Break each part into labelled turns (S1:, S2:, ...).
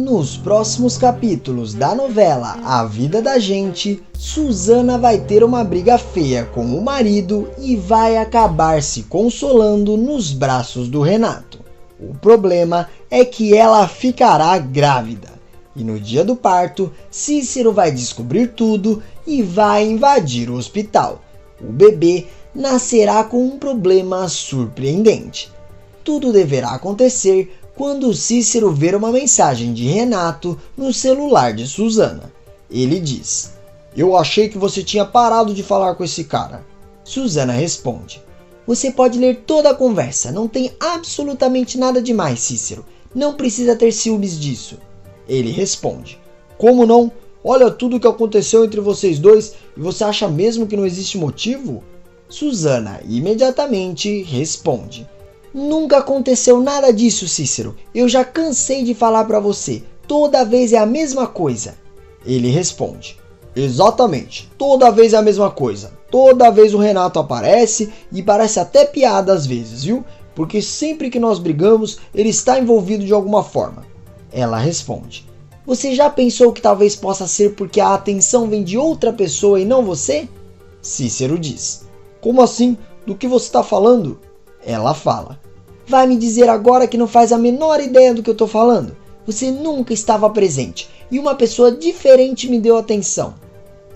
S1: Nos próximos capítulos da novela A Vida da Gente, Suzana vai ter uma briga feia com o marido e vai acabar se consolando nos braços do Renato. O problema é que ela ficará grávida. E no dia do parto, Cícero vai descobrir tudo e vai invadir o hospital. O bebê nascerá com um problema surpreendente. Tudo deverá acontecer quando Cícero ver uma mensagem de Renato no celular de Suzana. Ele diz: "Eu achei que você tinha parado de falar com esse cara." Suzana responde: "Você pode ler toda a conversa, não tem absolutamente nada demais, Cícero. Não precisa ter ciúmes disso." Ele responde: "Como não? Olha tudo o que aconteceu entre vocês dois e você acha mesmo que não existe motivo?" Suzana imediatamente responde: "Nunca aconteceu nada disso, Cícero. Eu já cansei de falar pra você. Toda vez é a mesma coisa." Ele responde: "Exatamente. Toda vez é a mesma coisa. Toda vez o Renato aparece e parece até piada às vezes, viu? Porque sempre que nós brigamos, ele está envolvido de alguma forma." Ela responde: "Você já pensou que talvez possa ser porque a atenção vem de outra pessoa e não você?" Cícero diz: "Como assim? Do que você está falando?" Ela fala: "Vai me dizer agora que não faz a menor ideia do que eu estou falando? Você nunca estava presente e uma pessoa diferente me deu atenção."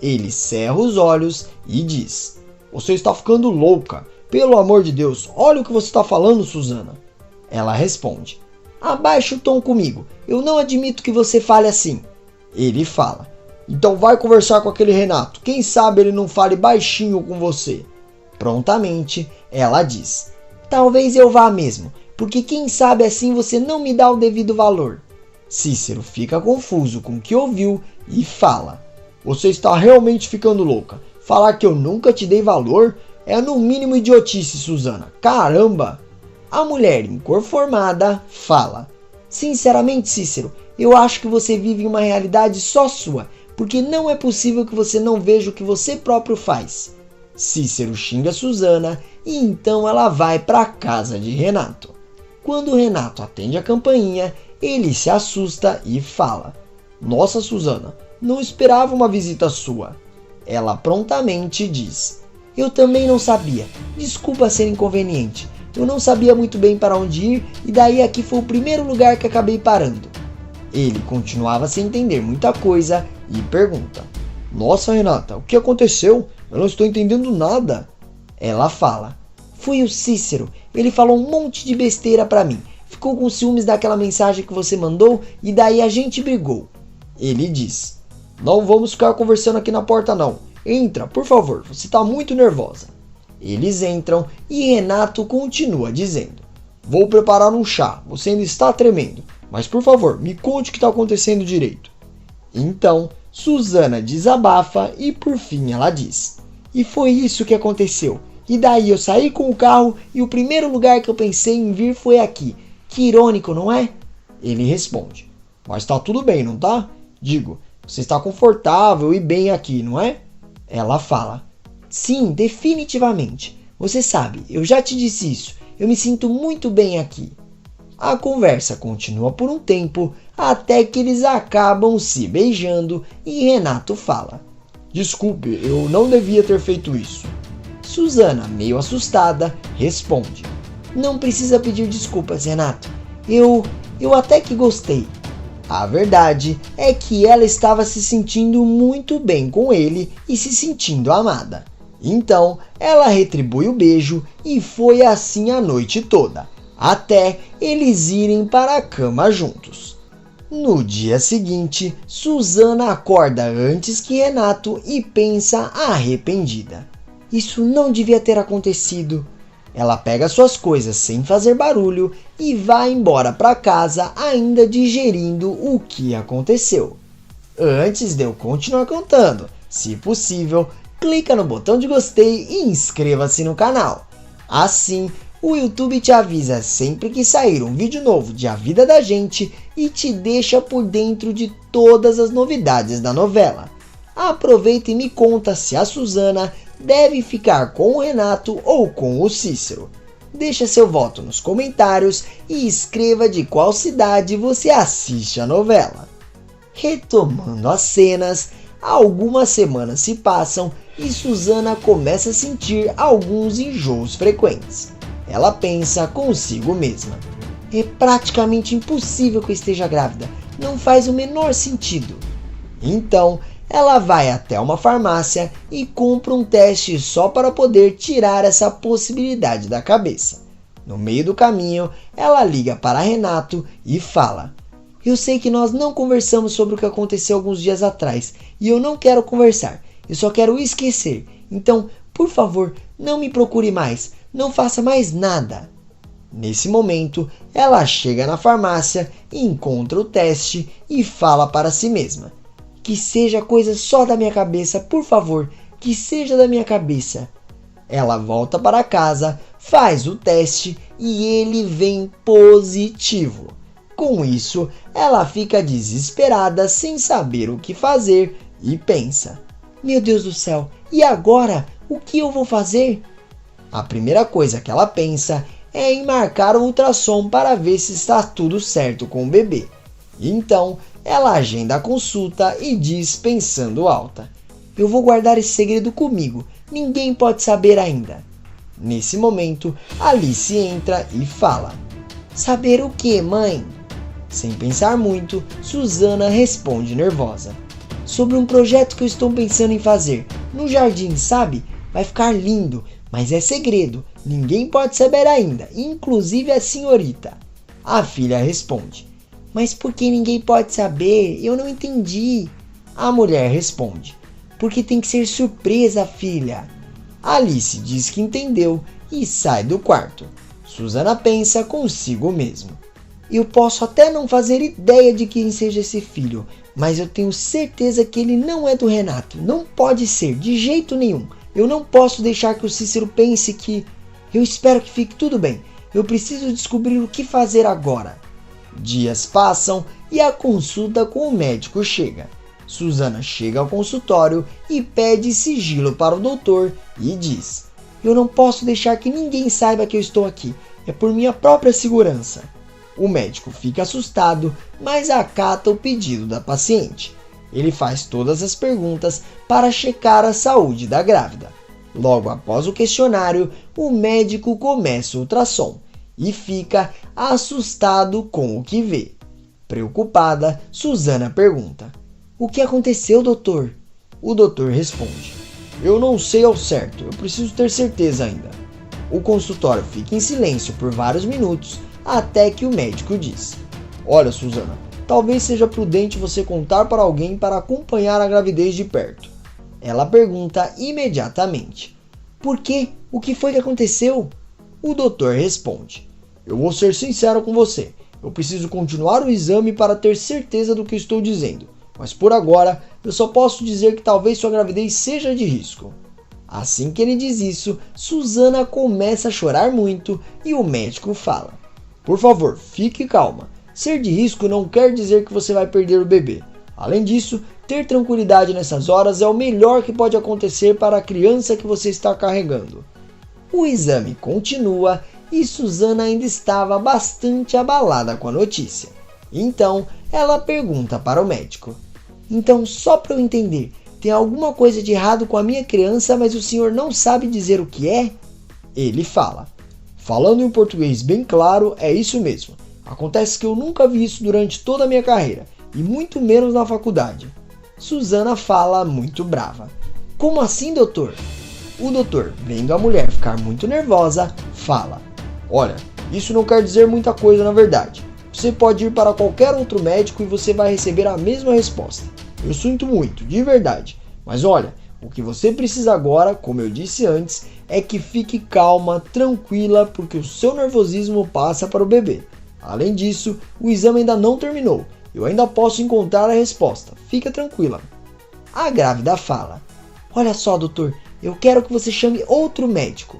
S1: Ele cerra os olhos e diz: "Você está ficando louca. Pelo amor de Deus, olha o que você está falando, Suzana." Ela responde: "Abaixa o tom comigo. Eu não admito que você fale assim." Ele fala: "Então vai conversar com aquele Renato. Quem sabe ele não fale baixinho com você." Prontamente, ela diz: "Talvez eu vá mesmo, porque quem sabe assim você não me dá o devido valor." Cícero fica confuso com o que ouviu e fala: "Você está realmente ficando louca. Falar que eu nunca te dei valor é no mínimo idiotice, Suzana. Caramba!" A mulher inconformada fala: "Sinceramente, Cícero, eu acho que você vive em uma realidade só sua, porque não é possível que você não veja o que você próprio faz." Cícero xinga Suzana e então ela vai para a casa de Renato. Quando Renato atende a campainha, ele se assusta e fala: "Nossa, Suzana, não esperava uma visita sua." Ela prontamente diz: "Eu também não sabia. Desculpa ser inconveniente. Eu não sabia muito bem para onde ir e daí aqui foi o primeiro lugar que acabei parando." Ele continuava sem entender muita coisa e pergunta: "Nossa, Renata, o que aconteceu? Eu não estou entendendo nada." Ela fala: "Foi o Cícero. Ele falou um monte de besteira para mim. Ficou com ciúmes daquela mensagem que você mandou e daí a gente brigou." Ele diz: "Não vamos ficar conversando aqui na porta não. Entra, por favor, você está muito nervosa." Eles entram e Renato continua dizendo: "Vou preparar um chá, você ainda está tremendo. Mas por favor, me conte o que está acontecendo direito." Então, Suzana desabafa e por fim ela diz: "E foi isso que aconteceu. E daí eu saí com o carro e o primeiro lugar que eu pensei em vir foi aqui. Que irônico, não é?" Ele responde: "Mas tá tudo bem, não tá? Digo, você está confortável e bem aqui, não é?" Ela fala: "Sim, definitivamente. Você sabe, eu já te disse isso. Eu me sinto muito bem aqui." A conversa continua por um tempo até que eles acabam se beijando e Renato fala: "Desculpe, eu não devia ter feito isso." Suzana, meio assustada, responde: "Não precisa pedir desculpas, Renato. Eu até que gostei." A verdade é que ela estava se sentindo muito bem com ele e se sentindo amada. Então, ela retribui o beijo e foi assim a noite toda, até eles irem para a cama juntos. No dia seguinte, Suzana acorda antes que Renato e pensa arrependida. Isso não devia ter acontecido. Ela pega suas coisas sem fazer barulho e vai embora para casa ainda digerindo o que aconteceu. Antes de eu continuar contando, se possível, clica no botão de gostei e inscreva-se no canal. Assim, o YouTube te avisa sempre que sair um vídeo novo de A Vida da Gente e te deixa por dentro de todas as novidades da novela. Aproveita e me conta se a Suzana deve ficar com o Renato ou com o Cícero. deixa seu voto nos comentários e escreva de qual cidade você assiste a novela. Retomando as cenas, algumas semanas se passam e Suzana começa a sentir alguns enjoos frequentes. Ela pensa consigo mesma: é praticamente impossível que eu esteja grávida, não faz o menor sentido. Então, ela vai até uma farmácia e compra um teste só para poder tirar essa possibilidade da cabeça. No meio do caminho, ela liga para Renato e fala: eu sei que nós não conversamos sobre o que aconteceu alguns dias atrás e eu não quero conversar, eu só quero esquecer. Então, por favor, não me procure mais, não faça mais nada. Nesse momento, ela chega na farmácia, encontra o teste e fala para si mesma: que seja coisa só da minha cabeça, por favor, que seja da minha cabeça. Ela volta para casa, faz o teste e ele vem positivo. Com isso, ela fica desesperada sem saber o que fazer e pensa: meu Deus do céu, e agora? O que eu vou fazer? A primeira coisa que ela pensa é em marcar o ultrassom para ver se está tudo certo com o bebê. Então, ela agenda a consulta e diz pensando alta: eu vou guardar esse segredo comigo, ninguém pode saber ainda. Nesse momento, Alice entra e fala: saber o que, mãe? Sem pensar muito, Suzana responde nervosa: sobre um projeto que eu estou pensando em fazer, no jardim, sabe? Vai ficar lindo, mas é segredo, ninguém pode saber ainda, inclusive a senhorita. A filha responde: mas por que ninguém pode saber? Eu não entendi. A mulher responde: porque tem que ser surpresa, filha. Alice diz que entendeu e sai do quarto. Suzana pensa consigo mesmo: eu posso até não fazer ideia de quem seja esse filho, mas eu tenho certeza que ele não é do Renato. Não pode ser, de jeito nenhum. Eu não posso deixar que o Cícero pense que... Eu espero que fique tudo bem. Eu preciso descobrir o que fazer agora. Dias passam e a consulta com o médico chega. Suzana chega ao consultório e pede sigilo para o doutor e diz: eu não posso deixar que ninguém saiba que eu estou aqui. É por minha própria segurança. O médico fica assustado, mas acata o pedido da paciente. Ele faz todas as perguntas para checar a saúde da grávida. Logo após o questionário, o médico começa o ultrassom e fica assustado com o que vê. Preocupada, Suzana pergunta: o que aconteceu, doutor? O doutor responde: eu não sei ao certo, eu preciso ter certeza ainda. O consultório fica em silêncio por vários minutos, até que o médico diz: olha, Suzana, talvez seja prudente você contar para alguém para acompanhar a gravidez de perto. Ela pergunta imediatamente: por quê? O que foi que aconteceu? O doutor responde: eu vou ser sincero com você. Eu preciso continuar o exame para ter certeza do que estou dizendo. Mas por agora, eu só posso dizer que talvez sua gravidez seja de risco. Assim que ele diz isso, Suzana começa a chorar muito e o médico fala: por favor, fique calma. Ser de risco não quer dizer que você vai perder o bebê. Além disso, ter tranquilidade nessas horas é o melhor que pode acontecer para a criança que você está carregando. O exame continua e Suzana ainda estava bastante abalada com a notícia. Então, ela pergunta para o médico: então, só para eu entender, tem alguma coisa de errado com a minha criança, mas o senhor não sabe dizer o que é? Ele fala: falando em português bem claro, é isso mesmo. Acontece que eu nunca vi isso durante toda a minha carreira, e muito menos na faculdade. Suzana fala muito brava: como assim, doutor? O doutor, vendo a mulher ficar muito nervosa, fala: olha, isso não quer dizer muita coisa na verdade. Você pode ir para qualquer outro médico e você vai receber a mesma resposta. Eu sinto muito, de verdade. Mas olha, o que você precisa agora, como eu disse antes, é que fique calma, tranquila, porque o seu nervosismo passa para o bebê. Além disso, o exame ainda não terminou. Eu ainda posso encontrar a resposta. Fica tranquila. A grávida fala: olha só, doutor, eu quero que você chame outro médico.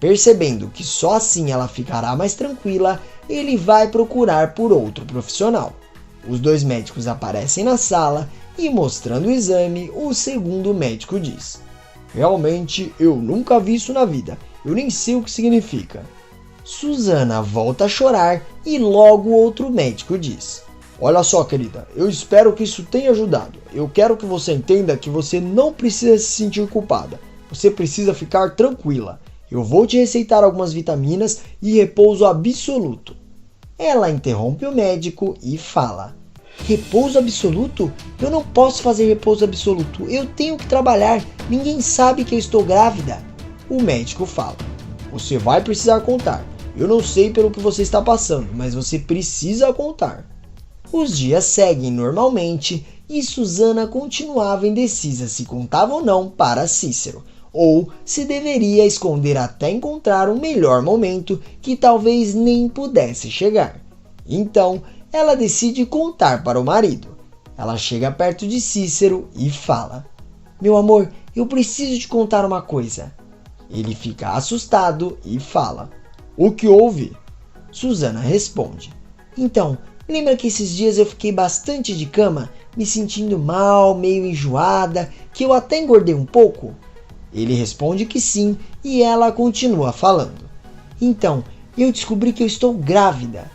S1: Percebendo que só assim ela ficará mais tranquila, ele vai procurar por outro profissional. Os dois médicos aparecem na sala e, mostrando o exame, o segundo médico diz: realmente, eu nunca vi isso na vida. Eu nem sei o que significa. Suzana volta a chorar e logo outro médico diz:
S2: olha só, querida, eu espero que isso tenha ajudado. Eu quero que você entenda que você não precisa se sentir culpada. Você precisa ficar tranquila. Eu vou te receitar algumas vitaminas e repouso absoluto.
S1: Ela interrompe o médico e fala: repouso absoluto? Eu não posso fazer repouso absoluto. Eu tenho que trabalhar. Ninguém sabe que eu estou grávida.
S2: O médico fala: você vai precisar contar. Eu não sei pelo que você está passando, mas você precisa contar.
S1: Os dias seguem normalmente e Suzana continuava indecisa se contava ou não para Cícero, ou se deveria esconder até encontrar um melhor momento que talvez nem pudesse chegar. Então, ela decide contar para o marido. Ela chega perto de Cícero e fala: meu amor, eu preciso te contar uma coisa. Ele fica assustado e fala: o que houve? Suzana responde: então, lembra que esses dias eu fiquei bastante de cama, me sentindo mal, meio enjoada, que eu até engordei um pouco? Ele responde que sim e ela continua falando: então, eu descobri que eu estou grávida.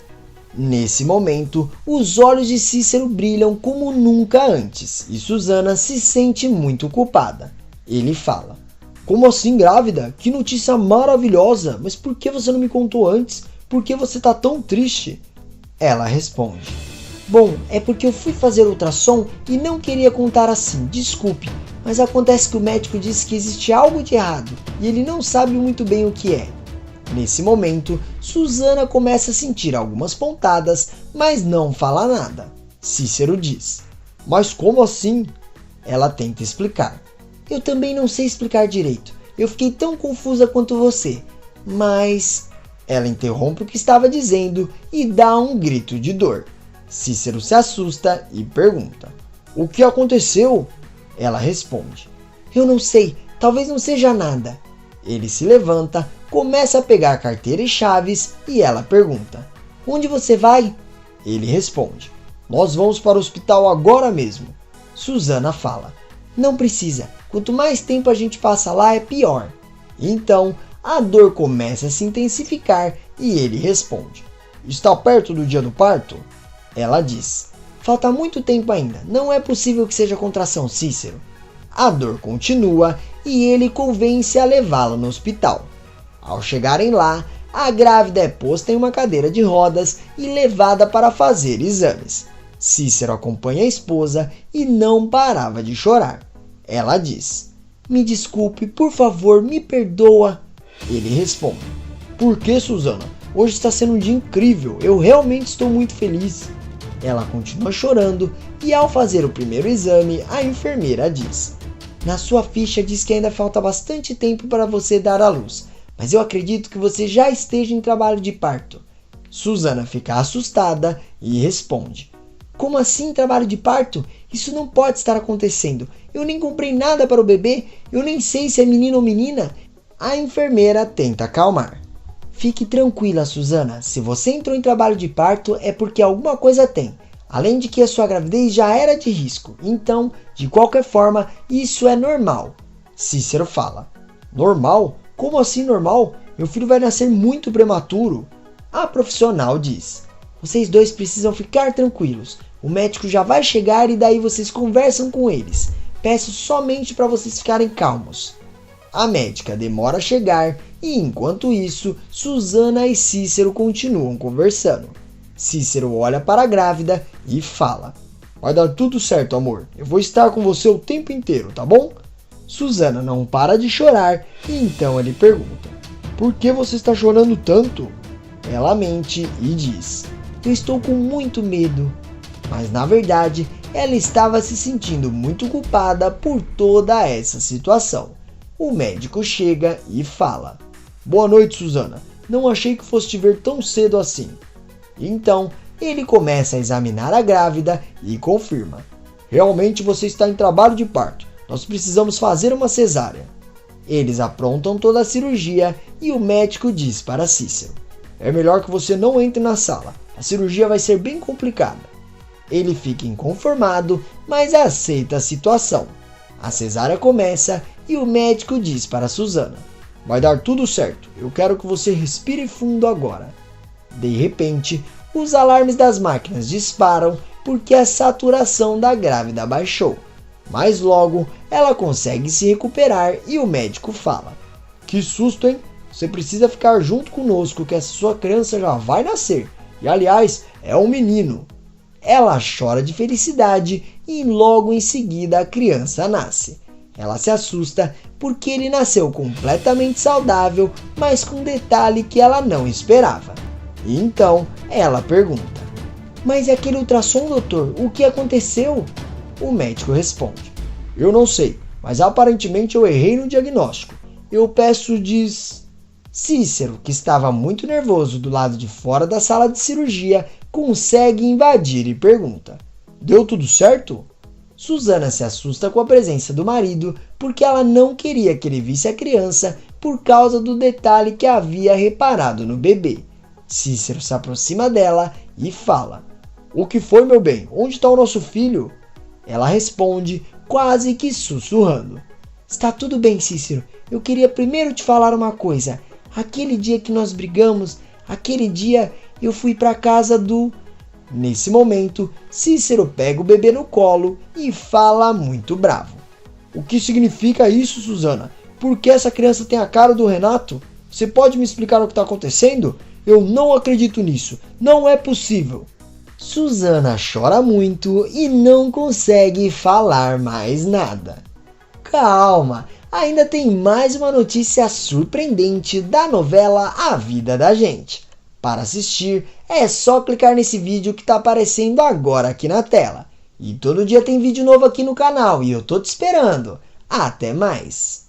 S1: Nesse momento, os olhos de Cícero brilham como nunca antes e Suzana se sente muito culpada. Ele fala:
S2: como assim grávida? Que notícia maravilhosa! Mas por que você não me contou antes? Por que você está tão triste?
S1: Ela responde: bom, é porque eu fui fazer ultrassom e não queria contar assim, desculpe. Mas acontece que o médico disse que existe algo de errado e ele não sabe muito bem o que é. Nesse momento, Suzana começa a sentir algumas pontadas, mas não fala nada. Cícero diz:
S2: mas como assim?
S1: Ela tenta explicar: eu também não sei explicar direito. Eu fiquei tão confusa quanto você. Mas... Ela interrompe o que estava dizendo e dá um grito de dor. Cícero se assusta e pergunta:
S2: o que aconteceu?
S1: Ela responde: eu não sei, talvez não seja nada. Ele se levanta, começa a pegar carteira e chaves e ela pergunta: onde você vai?
S2: Ele responde: nós vamos para o hospital agora mesmo.
S1: Suzana fala: não precisa, quanto mais tempo a gente passa lá é pior. Então a dor começa a se intensificar e ele responde:
S2: está perto do dia do parto?
S1: Ela diz: falta muito tempo ainda, não é possível que seja contração, Cícero. A dor continua e ele convence a levá-la no hospital. Ao chegarem lá, a grávida é posta em uma cadeira de rodas e levada para fazer exames. Cícero acompanha a esposa e não parava de chorar. Ela diz: me desculpe, por favor, me perdoa. Ele responde:
S2: por que, Suzana? Hoje está sendo um dia incrível, eu realmente estou muito feliz.
S1: Ela continua chorando e ao fazer o primeiro exame, a enfermeira diz: na sua ficha diz que ainda falta bastante tempo para você dar à luz, mas eu acredito que você já esteja em trabalho de parto. Suzana fica assustada e responde: como assim trabalho de parto? Isso não pode estar acontecendo. Eu nem comprei nada para o bebê, eu nem sei se é menino ou menina. A enfermeira tenta acalmar. Fique tranquila, Suzana. Se você entrou em trabalho de parto é porque alguma coisa tem. Além de que a sua gravidez já era de risco. Então, de qualquer forma, isso é normal. Cícero fala:
S2: normal? Como assim normal? Meu filho vai nascer muito prematuro.
S1: A profissional diz: vocês dois precisam ficar tranquilos. O médico já vai chegar e daí vocês conversam com eles. Peço somente para vocês ficarem calmos. A médica demora a chegar e, enquanto isso, Suzana e Cícero continuam conversando. Cícero olha para a grávida e fala:
S2: vai dar tudo certo, amor. Eu vou estar com você o tempo inteiro, tá bom?
S1: Suzana não para de chorar e então ele pergunta:
S2: por que você está chorando tanto?
S1: Ela mente e diz: eu estou com muito medo. Mas na verdade, ela estava se sentindo muito culpada por toda essa situação. O médico chega e fala:
S2: boa noite, Suzana. Não achei que fosse te ver tão cedo assim.
S1: Então, ele começa a examinar a grávida e confirma:
S2: realmente você está em trabalho de parto. Nós precisamos fazer uma cesárea.
S1: Eles aprontam toda a cirurgia e o médico diz para Cícero:
S2: é melhor que você não entre na sala. A cirurgia vai ser bem complicada.
S1: Ele fica inconformado, mas aceita a situação. A cesárea começa e o médico diz para Suzana:
S2: Vai dar tudo certo. Eu quero que você respire fundo agora.
S1: De repente, os alarmes das máquinas disparam porque a saturação da grávida baixou. Mas logo ela consegue se recuperar e o médico fala:
S2: Que susto, hein? Você precisa ficar junto conosco que essa sua criança já vai nascer. E aliás, é um menino.
S1: Ela chora de felicidade e logo em seguida a criança nasce. Ela se assusta porque ele nasceu completamente saudável, mas com um detalhe que ela não esperava. E então ela pergunta: Mas e aquele ultrassom, doutor? O que aconteceu? O médico responde:
S2: Eu não sei, mas aparentemente eu errei no diagnóstico. Eu peço
S1: Cícero, que estava muito nervoso do lado de fora da sala de cirurgia, consegue invadir e pergunta:
S2: Deu tudo certo?
S1: Susana se assusta com a presença do marido porque ela não queria que ele visse a criança por causa do detalhe que havia reparado no bebê. Cícero se aproxima dela e fala:
S2: O que foi, meu bem? Onde está o nosso filho?
S1: Ela responde quase que sussurrando: Está tudo bem, Cícero. Eu queria primeiro te falar uma coisa. Aquele dia que nós brigamos, aquele dia eu fui para casa do... Nesse momento, Cícero pega o bebê no colo e fala muito bravo:
S2: O que significa isso, Susana? Por que essa criança tem a cara do Renato? Você pode me explicar o que está acontecendo? Eu não acredito nisso. Não é possível.
S1: Susana chora muito e não consegue falar mais nada. Calma, ainda tem mais uma notícia surpreendente da novela A Vida da Gente. Para assistir, é só clicar nesse vídeo que está aparecendo agora aqui na tela. E todo dia tem vídeo novo aqui no canal e eu tô te esperando. Até mais!